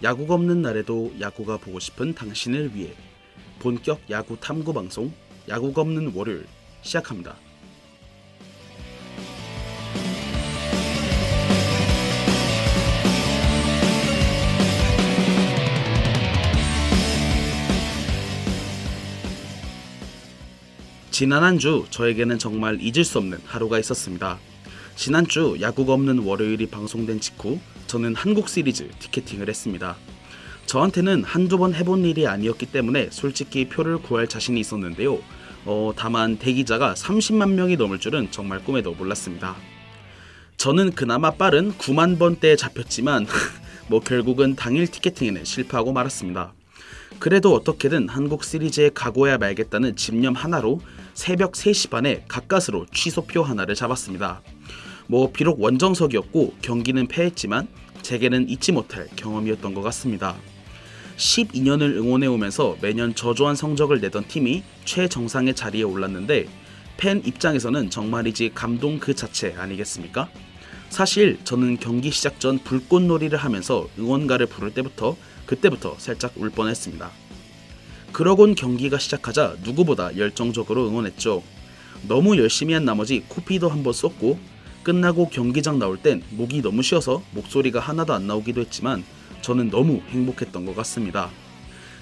야구가 없는 날에도 야구가 보고 싶은 당신을 위해 본격 야구 탐구 방송 야구가 없는 월요일 시작합니다. 지난 한 주 저에게는 정말 잊을 수 없는 하루가 있었습니다. 지난주 야구가 없는 월요일이 방송된 직후 저는 한국 시리즈 티켓팅을 했습니다. 저한테는 한두 번 해본 일이 아니었기 때문에 솔직히 표를 구할 자신이 있었는데요. 다만 대기자가 30만 명이 넘을 줄은 정말 꿈에도 몰랐습니다. 저는 그나마 빠른 9만 번대에 잡혔지만 결국은 당일 티켓팅에는 실패하고 말았습니다. 그래도 어떻게든 한국 시리즈에 가고야 말겠다는 집념 하나로 새벽 3시 반에 가까스로 취소표 하나를 잡았습니다. 비록 원정석이었고 경기는 패했지만 제게는 잊지 못할 경험이었던 것 같습니다. 12년을 응원해오면서 매년 저조한 성적을 내던 팀이 최정상의 자리에 올랐는데 팬 입장에서는 정말이지 감동 그 자체 아니겠습니까? 사실 저는 경기 시작 전 불꽃놀이를 하면서 응원가를 부를 그때부터 살짝 울 뻔했습니다. 그러곤 경기가 시작하자 누구보다 열정적으로 응원했죠. 너무 열심히 한 나머지 코피도 한번 쏟고 끝나고 경기장 나올 땐 목이 너무 쉬어서 목소리가 하나도 안 나오기도 했지만 저는 너무 행복했던 것 같습니다.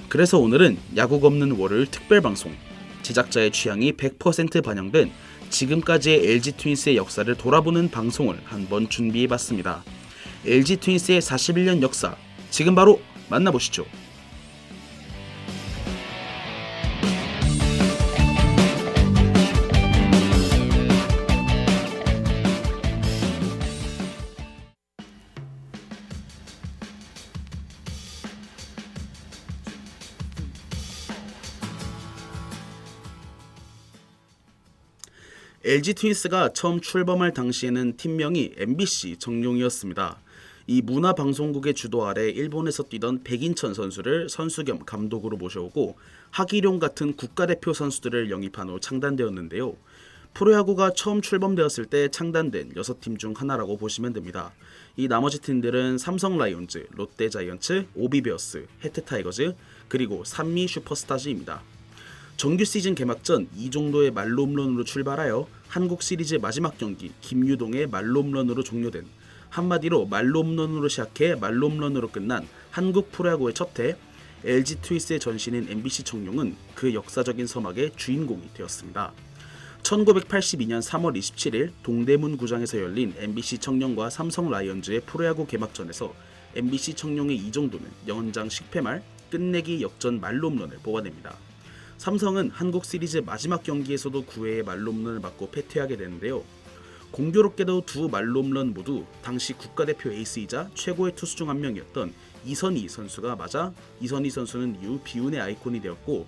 그래서 오늘은 야구가 없는 월요일 특별방송, 제작자의 취향이 100% 반영된 지금까지의 LG 트윈스의 역사를 돌아보는 방송을 한번 준비해봤습니다. LG 트윈스의 41년 역사, 지금 바로 만나보시죠. LG 트윈스가 처음 출범할 당시에는 팀명이 MBC 정용이었습니다. 이 문화방송국의 주도 아래 일본에서 뛰던 백인천 선수를 선수 겸 감독으로 모셔오고 하기룡 같은 국가대표 선수들을 영입한 후 창단되었는데요. 프로야구가 처음 출범되었을 때 창단된 6팀 중 하나라고 보시면 됩니다. 이 나머지 팀들은 삼성 라이온즈, 롯데 자이언츠, 오비베어스, 해태 타이거즈, 그리고 산미 슈퍼스타즈입니다. 정규 시즌 개막 전 이 정도의 말로 홈런으로 출발하여 한국 시리즈 마지막 경기 김유동의 말로 홈런으로 종료된, 한마디로 말로 홈런으로 시작해 말로 홈런으로 끝난 한국 프로야구의 첫해 LG 트윈스의 전신인 MBC 청룡은 그 역사적인 서막의 주인공이 되었습니다. 1982년 3월 27일 동대문 구장에서 열린 MBC 청룡과 삼성 라이온즈의 프로야구 개막전에서 MBC 청룡의 이정도는 연장 10회 말 끝내기 역전 말로 홈런을 뽑아냅니다. 삼성은 한국 시리즈 마지막 경기에서도 9회의 말로 홈런을 맞고 패퇴하게 되는데요. 공교롭게도 두 말로 홈런 모두 당시 국가대표 에이스이자 최고의 투수 중 한 명이었던 이선희 선수가 맞아 이선희 선수는 이후 비운의 아이콘이 되었고,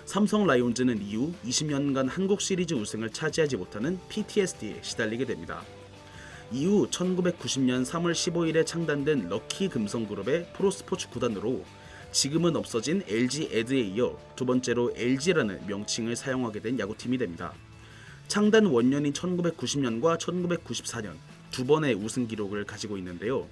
삼성 라이온즈는 이후 20년간 한국 시리즈 우승을 차지하지 못하는 PTSD에 시달리게 됩니다. 이후 1990년 3월 15일에 창단된 럭키 금성그룹의 프로스포츠 구단으로 지금은 없어진 LG 에드에 이어 두 번째로 LG라는 명칭을 사용하게 된 야구팀이 됩니다. 창단 원년인 1990년과 1994년 두 번의 우승 기록을 가지고 있는데요.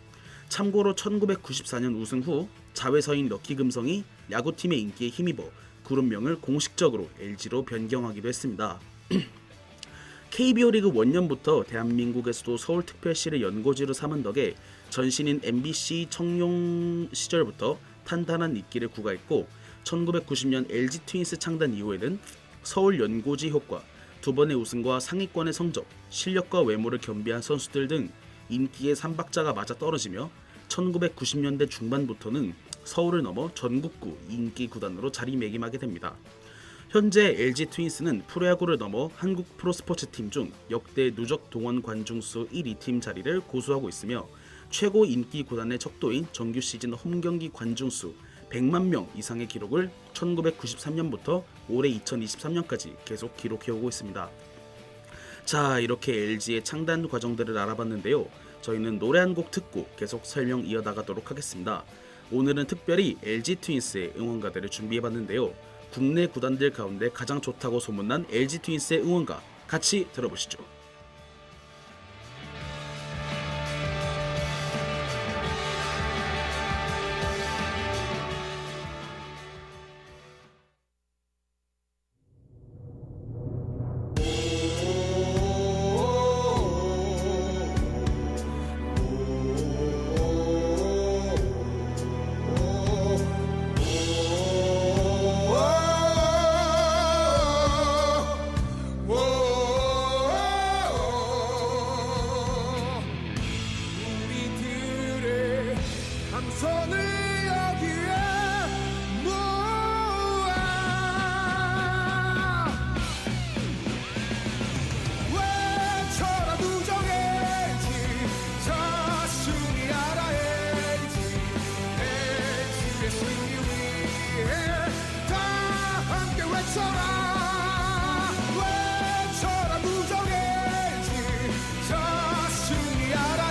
참고로 1994년 우승 후 자회사인 럭키 금성이 야구팀의 인기에 힘입어 그룹명을 공식적으로 LG로 변경하기도 했습니다. KBO 리그 원년부터 대한민국에서도 서울특별시를 연고지로 삼은 덕에 전신인 MBC 청룡 시절부터 탄탄한 인기를 구가했고, 1990년 LG 트윈스 창단 이후에는 서울 연고지 효과, 두 번의 우승과 상위권의 성적, 실력과 외모를 겸비한 선수들 등 인기의 삼박자가 맞아 떨어지며 1990년대 중반부터는 서울을 넘어 전국구 인기 구단으로 자리매김하게 됩니다. 현재 LG 트윈스는 프로야구를 넘어 한국 프로스포츠 팀 중 역대 누적 동원 관중수 1위 팀 자리를 고수하고 있으며 최고 인기 구단의 척도인 정규 시즌 홈경기 관중수 100만 명 이상의 기록을 1993년부터 올해 2023년까지 계속 기록해오고 있습니다. 자, 이렇게 LG의 창단 과정들을 알아봤는데요. 저희는 노래 한 곡 듣고 계속 설명 이어나가도록 하겠습니다. 오늘은 특별히 LG 트윈스의 응원가들을 준비해봤는데요. 국내 구단들 가운데 가장 좋다고 소문난 LG 트윈스의 응원가 같이 들어보시죠. LG의 승리 위해 다 함께 외쳐라 외쳐라 무정 LG 자 승리하라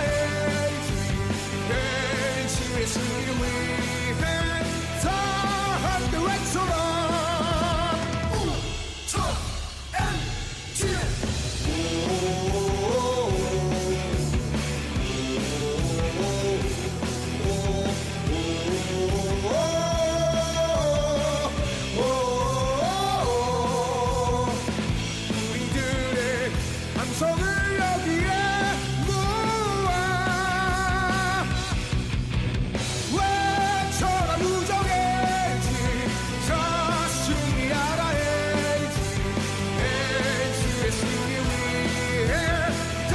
LG의 승리 위해 다 함께 외쳐라 우차 LG 우리들의 함성을 여기에 모아 외쳐라 무정 LG 자 승리하라 LG의 승리 위해 다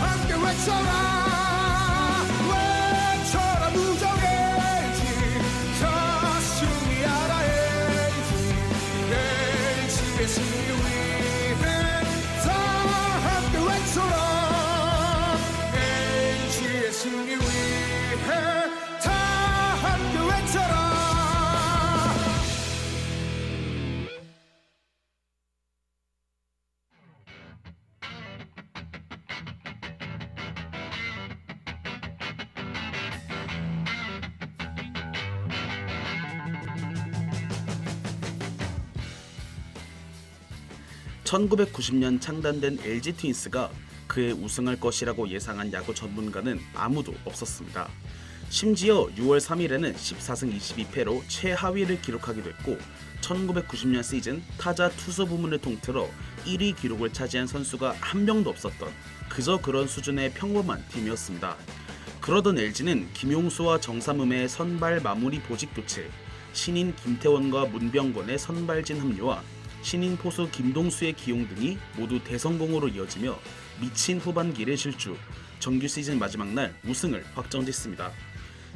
함께 외쳐라 외쳐라 무정 LG 자 승리하라 LG의 승리 위해 다 함께 외쳐라 LG의 승리 위해 다 함께 외쳐라 (1990년) 창단된 LG 트윈스가 그해 우승할 것이라고 예상한 야구 전문가는 아무도 없었습니다. 심지어 6월 3일에는 14승 22패로 최하위를 기록하기도 했고 1990년 시즌 타자 투수 부문을 통틀어 1위 기록을 차지한 선수가 한 명도 없었던 그저 그런 수준의 평범한 팀이었습니다. 그러던 LG는 김용수와 정삼음의 선발 마무리 보직 교체, 신인 김태원과 문병건의 선발진 합류와 신인 포수 김동수의 기용 등이 모두 대성공으로 이어지며 미친 후반기를 질주, 정규 시즌 마지막 날 우승을 확정짓습니다.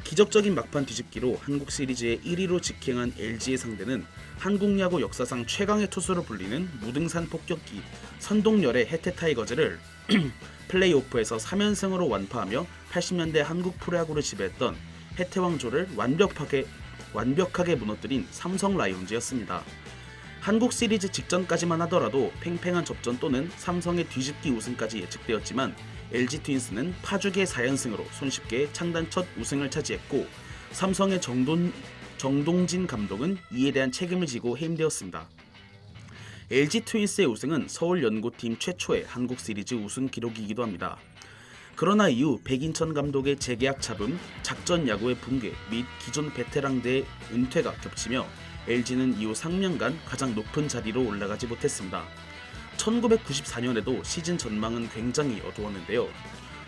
기적적인 막판 뒤집기로 한국 시리즈의 1위로 직행한 LG의 상대는 한국 야구 역사상 최강의 투수로 불리는 무등산 폭격기 선동열의 해태 타이거즈를 플레이오프에서 3연승으로 완파하며 80년대 한국 프로야구를 지배했던 해태왕조를 완벽하게 무너뜨린 삼성 라이온즈였습니다. 한국 시리즈 직전까지만 하더라도 팽팽한 접전 또는 삼성의 뒤집기 우승까지 예측되었지만 LG 트윈스는 파죽의 4연승으로 손쉽게 창단 첫 우승을 차지했고 삼성의 정동진 감독은 이에 대한 책임을 지고 해임되었습니다. LG 트윈스의 우승은 서울 연고팀 최초의 한국 시리즈 우승 기록이기도 합니다. 그러나 이후 백인천 감독의 재계약 잡음, 작전 야구의 붕괴 및 기존 베테랑들의 은퇴가 겹치며 LG는 이후 상명간 가장 높은 자리로 올라가지 못했습니다. 1994년에도 시즌 전망은 굉장히 어두웠는데요.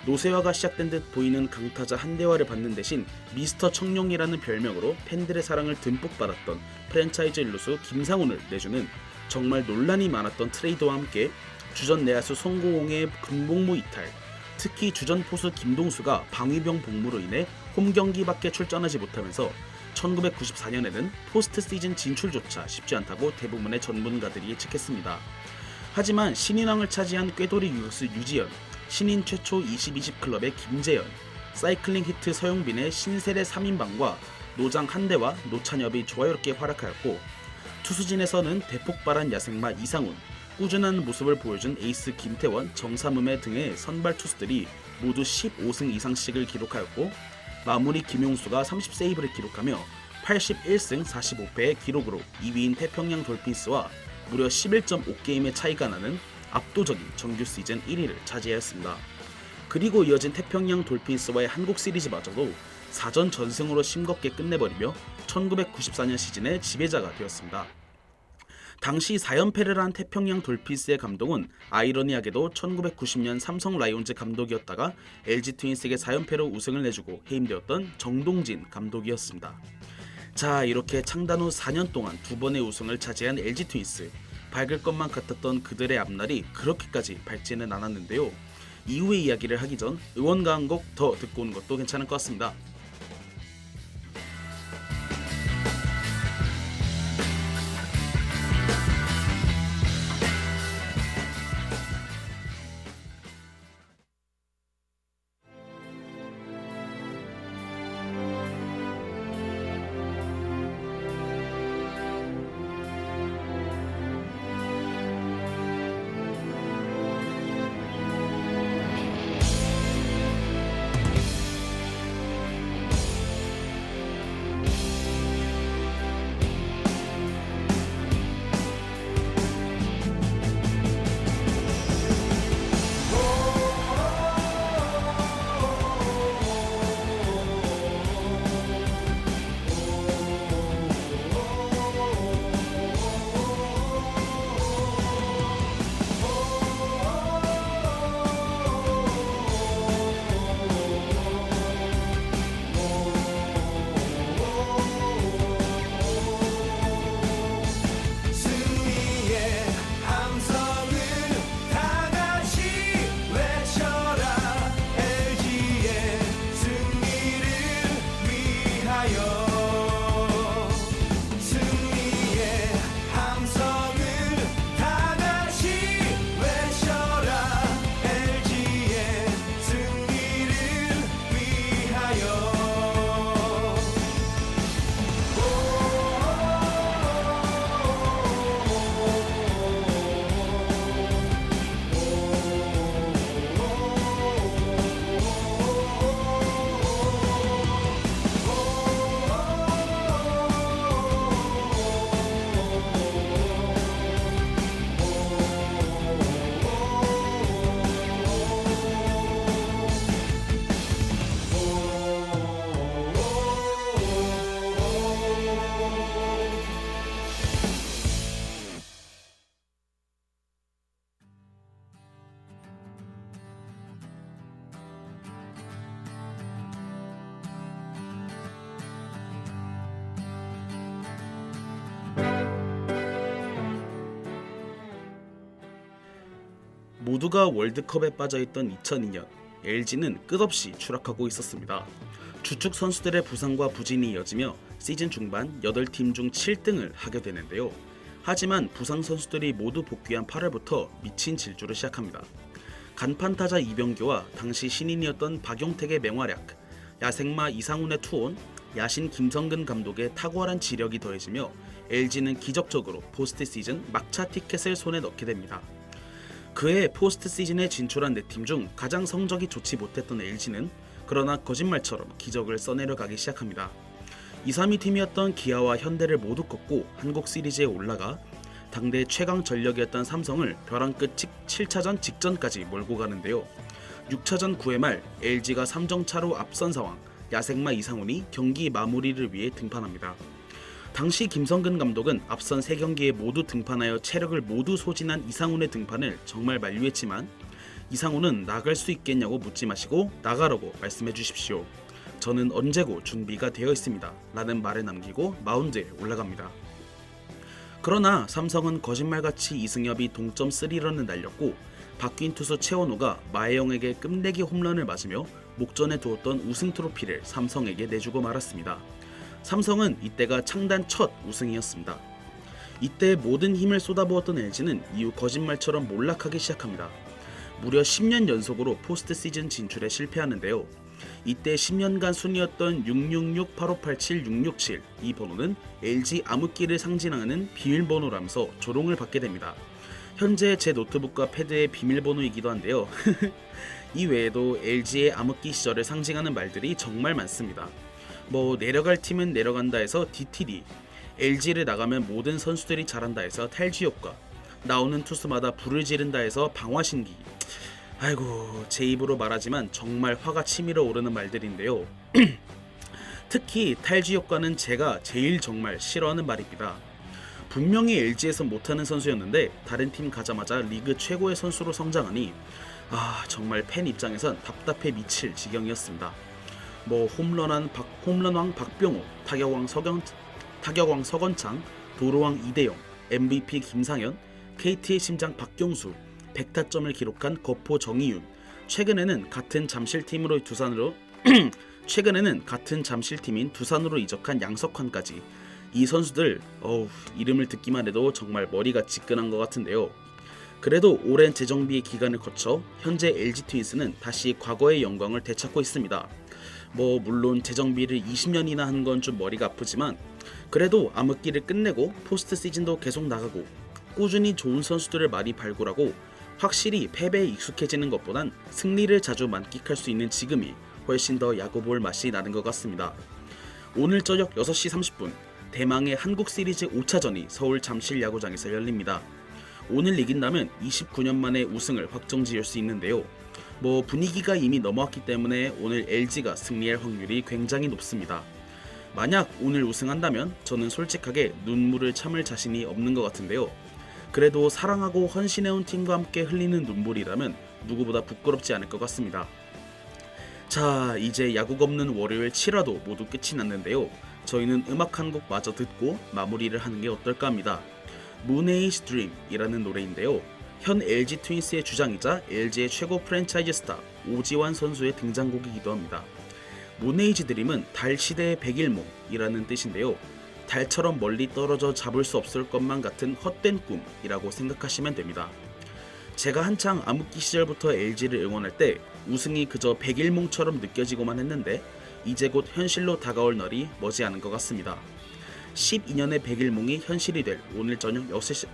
노쇠화가 시작된 듯 보이는 강타자 한대화를 받는 대신 미스터 청룡이라는 별명으로 팬들의 사랑을 듬뿍 받았던 프랜차이즈 일루수 김상훈을 내주는 정말 논란이 많았던 트레이드와 함께 주전 내야수 송고홍의 근복무 이탈, 특히 주전 포수 김동수가 방위병 복무로 인해 홈경기밖에 출전하지 못하면서 1994년에는 포스트 시즌 진출조차 쉽지 않다고 대부분의 전문가들이 예측했습니다. 하지만 신인왕을 차지한 꾀돌이 유격수 유지현, 신인 최초 20-20 클럽의 김재현, 사이클링 히트 서용빈의 신세대 3인방과 노장 한대와 노찬엽이 조화롭게 활약하였고 투수진에서는 대폭발한 야생마 이상훈, 꾸준한 모습을 보여준 에이스 김태원, 정삼음의 등의 선발 투수들이 모두 15승 이상씩을 기록하였고 마무리 김용수가 30세이브를 기록하며 81승 45패의 기록으로 2위인 태평양 돌핀스와 무려 11.5게임의 차이가 나는 압도적인 정규 시즌 1위를 차지하였습니다. 그리고 이어진 태평양 돌핀스와의 한국 시리즈마저도 4전 전승으로 싱겁게 끝내버리며 1994년 시즌의 지배자가 되었습니다. 당시 4연패를 한 태평양 돌핀스의 감독은 아이러니하게도 1990년 삼성 라이온즈 감독이었다가 LG 트윈스에게 4연패로 우승을 내주고 해임되었던 정동진 감독이었습니다. 자, 이렇게 창단 후 4년 동안 2번의 우승을 차지한 LG 트윈스. 밝을 것만 같았던 그들의 앞날이 그렇게까지 밝지는 않았는데요. 이후의 이야기를 하기 전 응원가 한 곡 더 듣고 오는 것도 괜찮을 것 같습니다. 모두가 월드컵에 빠져있던 2002년, LG는 끝없이 추락하고 있었습니다. 주축 선수들의 부상과 부진이 이어지며 시즌 중반 8팀 중 7등을 하게 되는데요. 하지만 부상 선수들이 모두 복귀한 8월부터 미친 질주를 시작합니다. 간판 타자 이병규와 당시 신인이었던 박용택의 맹활약, 야생마 이상훈의 투혼, 야신 김성근 감독의 탁월한 지력이 더해지며 LG는 기적적으로 포스트 시즌 막차 티켓을 손에 넣게 됩니다. 그해 포스트 시즌에 진출한 4팀 중 가장 성적이 좋지 못했던 LG는 그러나 거짓말처럼 기적을 써내려가기 시작합니다. 2, 3위 팀이었던 기아와 현대를 모두 꺾고 한국 시리즈에 올라가 당대 최강 전력이었던 삼성을 벼랑 끝 7차전 직전까지 몰고 가는데요. 6차전 9회 말 LG가 3점 차로 앞선 상황, 야생마 이상훈이 경기 마무리를 위해 등판합니다. 당시 김성근 감독은 앞선 3경기에 모두 등판하여 체력을 모두 소진한 이상훈의 등판을 정말 만류했지만 이상훈은 나갈 수 있겠냐고 묻지 마시고 나가라고 말씀해 주십시오. 저는 언제고 준비가 되어 있습니다. 라는 말을 남기고 마운드에 올라갑니다. 그러나 삼성은 거짓말같이 이승엽이 동점 3런을 날렸고 바뀐 투수 최원호가 마혜영에게 끝내기 홈런을 맞으며 목전에 두었던 우승 트로피를 삼성에게 내주고 말았습니다. 삼성은 이때가 창단 첫 우승이었습니다. 이때 모든 힘을 쏟아부었던 LG는 이후 거짓말처럼 몰락하기 시작합니다. 무려 10년 연속으로 포스트 시즌 진출에 실패하는데요. 이때 10년간 순위였던 666, 8587, 667 이 번호는 LG 암흑기를 상징하는 비밀번호라면서 조롱을 받게 됩니다. 현재 제 노트북과 패드의 비밀번호이기도 한데요. 이 외에도 LG의 암흑기 시절을 상징하는 말들이 정말 많습니다. 내려갈 팀은 내려간다 해서 DTD, LG를 나가면 모든 선수들이 잘한다 해서 탈주효과, 나오는 투수마다 불을 지른다 해서 방화신기. 아이고, 제 입으로 말하지만 정말 화가 치밀어 오르는 말들인데요. 특히 탈주효과는 제가 제일 정말 싫어하는 말입니다. 분명히 LG에서 못하는 선수였는데 다른 팀 가자마자 리그 최고의 선수로 성장하니 정말 팬 입장에선 답답해 미칠 지경이었습니다. 홈런왕 박병호, 타격왕 서건창, 도로왕 이대영, MVP 김상현, KT의 심장 박경수, 100타점을 기록한 거포 정희윤, 최근에는 같은 잠실팀인 두산으로 이적한 양석환까지 이 선수들 이름을 듣기만 해도 정말 머리가 지끈한 것 같은데요. 그래도 오랜 재정비의 기간을 거쳐 현재 LG 트윈스는 다시 과거의 영광을 되찾고 있습니다. 물론 재정비를 20년이나 한 건 좀 머리가 아프지만 그래도 암흑기를 끝내고 포스트 시즌도 계속 나가고 꾸준히 좋은 선수들을 많이 발굴하고 확실히 패배에 익숙해지는 것보단 승리를 자주 만끽할 수 있는 지금이 훨씬 더 야구 볼 맛이 나는 것 같습니다. 오늘 저녁 6시 30분 대망의 한국 시리즈 5차전이 서울 잠실 야구장에서 열립니다. 오늘 이긴다면 29년 만에 우승을 확정지을 수 있는데요. 분위기가 이미 넘어왔기 때문에 오늘 LG가 승리할 확률이 굉장히 높습니다. 만약 오늘 우승한다면 저는 솔직하게 눈물을 참을 자신이 없는 것 같은데요. 그래도 사랑하고 헌신해온 팀과 함께 흘리는 눈물이라면 누구보다 부끄럽지 않을 것 같습니다. 자, 이제 야구가 없는 월요일 7화도 모두 끝이 났는데요. 저희는 음악 한 곡 마저 듣고 마무리를 하는 게 어떨까 합니다. 문에이지 드림 이라는 노래인데요. 현 LG 트윈스의 주장이자 LG의 최고 프랜차이즈 스타 오지환 선수의 등장곡이기도 합니다. 문에이지 드림은 달 시대의 백일몽이라는 뜻인데요. 달처럼 멀리 떨어져 잡을 수 없을 것만 같은 헛된 꿈이라고 생각하시면 됩니다. 제가 한창 암흑기 시절부터 LG를 응원할 때 우승이 그저 백일몽처럼 느껴지고만 했는데 이제 곧 현실로 다가올 날이 머지않은 것 같습니다. 12년의 백일몽이 현실이 될 오늘 저녁 6시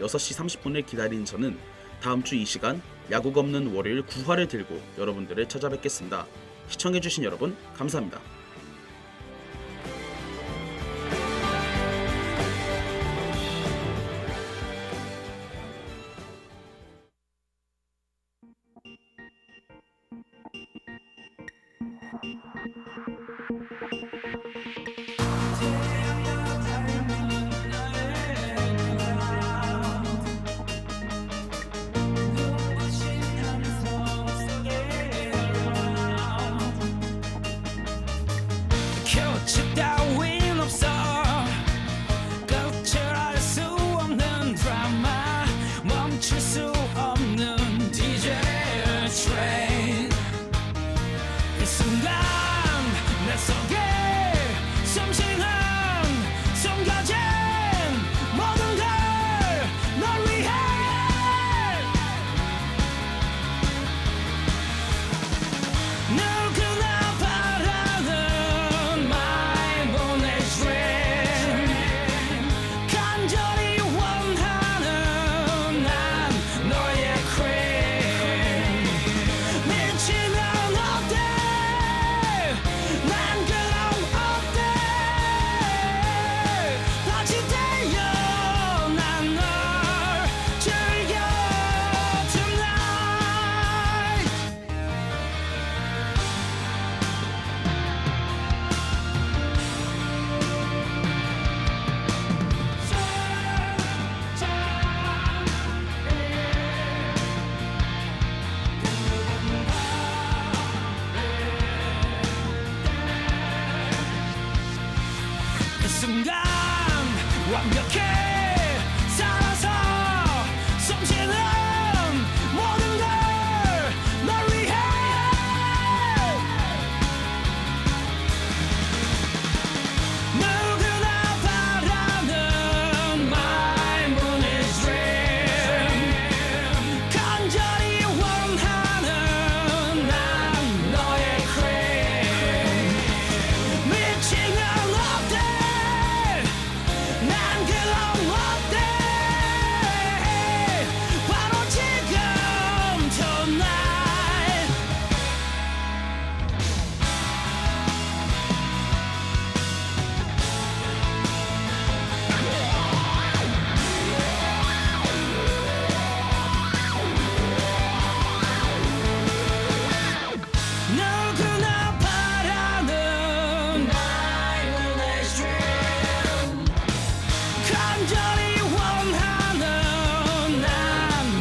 30분을 기다린 저는 다음 주 이 시간 야구가 없는 월요일 9화를 들고 여러분들을 찾아뵙겠습니다. 시청해주신 여러분 감사합니다. 따윈 없어 거절할 수 없는 드라마 순간 완벽해 살아서 숨쉬는 모든 걸 널 위해 누구나 바라는 My moon is dream 간절히 원하는 난 너의 cream 미치면 어때 난 그럼 어때 바로 지금 tonight 누구나 바라는 My moon is dream 간절히 원하는 난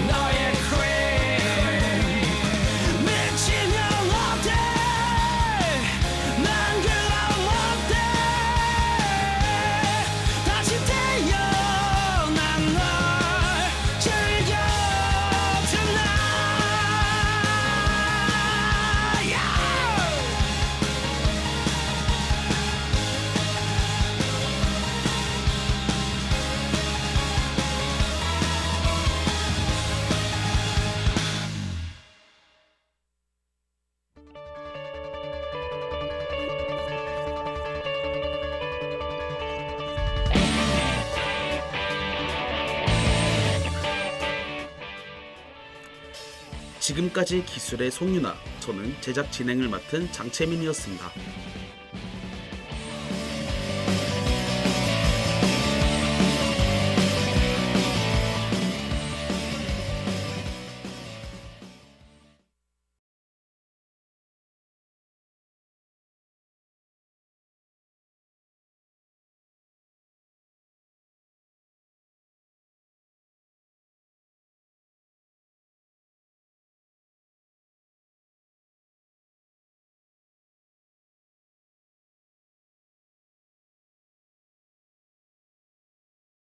너의 cream 미치면 어때 난 그럼 어때 다시 태어난 널 즐겨 tonight 지금까지 기술의 송윤아, 저는 제작 진행을 맡은 장채민이었습니다.